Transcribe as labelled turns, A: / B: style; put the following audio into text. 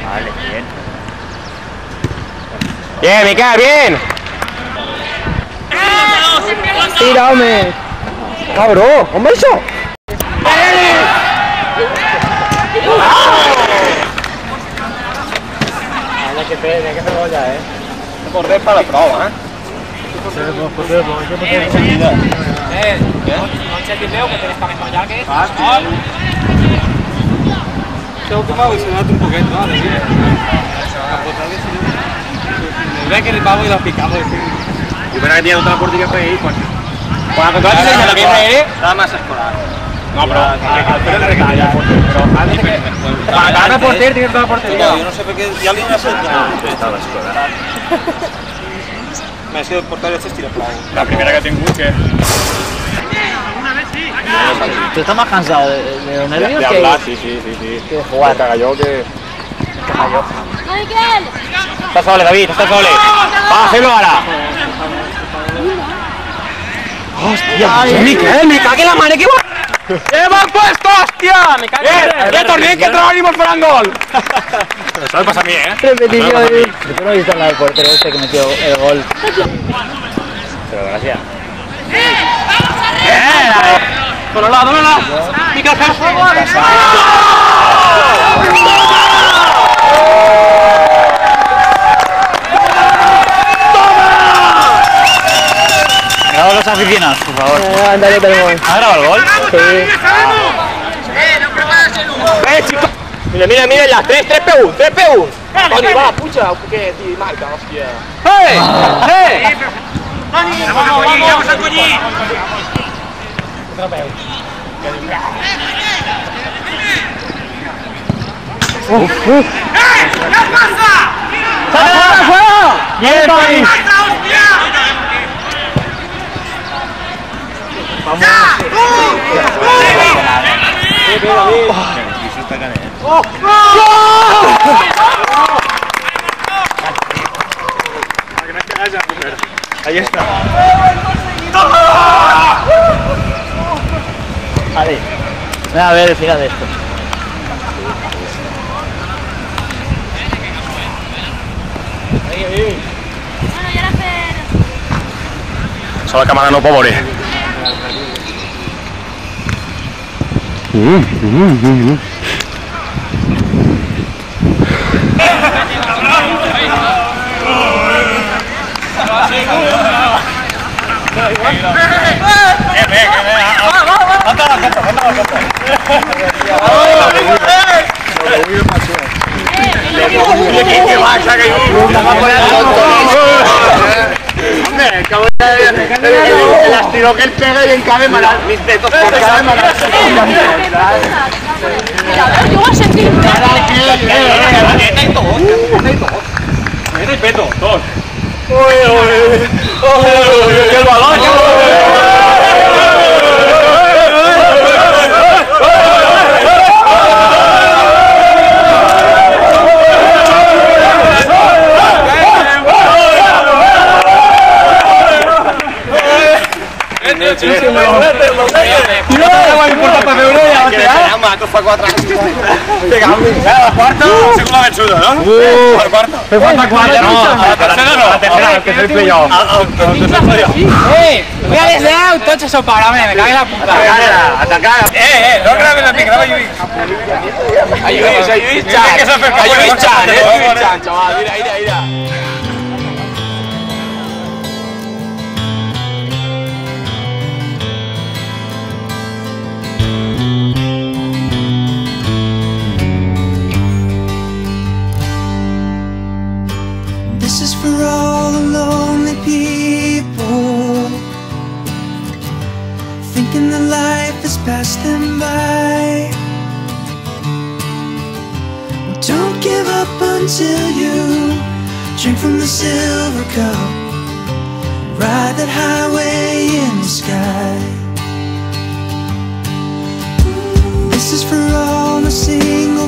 A: Vale, bien.
B: Bien, Miquel, bien. Tira, hombre. Cabrón, hombre, eso. Que fer ja, Correr para la prova,
C: No enxergueu, que tienes cabeza ya, ¿qué?
D: Tengo que evolucionarte un poquito, ¿no? Ve que el pavo y lo picamos.
B: Y bueno, que tiene otra portería por ahí, pues. Cuando la controla tiene la misma, nada más escolar. No, pero al el recalla. Pero antes de que. Para cada portero tiene toda la portería.
D: Yo no sé por qué. Ya línea se estaba escolar. Me ha sido el portero este estilo pavo.
B: La primera que tengo que.
A: ¿Tú estás más cansado de los nervios
B: de hablar? Sí.
A: que de jugar?
B: Caga yo que.
A: Caga yo.
B: Está sole, David, está sole. Va, hazlo ahora. Hostia, Miquel, me cague la mano, que ¡lleva puesto, hostia! ¡Me cague la mano! ¡Torneo que trabajaremos para un gol! Eso me pasa a mí,
A: Repetición. Yo no he visto al del portero este que metió el gol.
B: Pero gracias.
D: ¡Dónala! ¡Miquel,
A: Graba los aficionados, por favor.
B: Ándale, tenemos.
A: ¿Has grabado el gol?
B: Sí. Chicos. Mira, las 3 PU. Toni, va, pucha, que ti marca, hostia. ¡Hey!
D: ¡Vamos a Collí! ¡Ya pasa!
B: ¡Fuera! ¡Bien, Toni! Ahí está.
A: Vale. Voy a ver el final de esto.
E: Bueno, ya era hacer...
B: Solo la cámara no pobre. El astiro que él pega y encabe malas mis dedos por cada malas.
E: Yo voy a sentir...
B: Tiene peto, dos. ¡El balón! Quarta, segunda vençuda, no? El quarta. Fer falta quarta, no. A la tercera no. A la tercera, que és el playoff.
C: Voy a les 10, tots a sopar, home, me cague la puta.
B: Atacar. No grabes a mi, grava Lluís. A Lluís Chan. A Lluís Chan, chaval. Mira.
F: This is for all the lonely people, thinking that life has passed them by. Well, don't give up until you drink from the silver cup, ride that highway in the sky. This is for all the single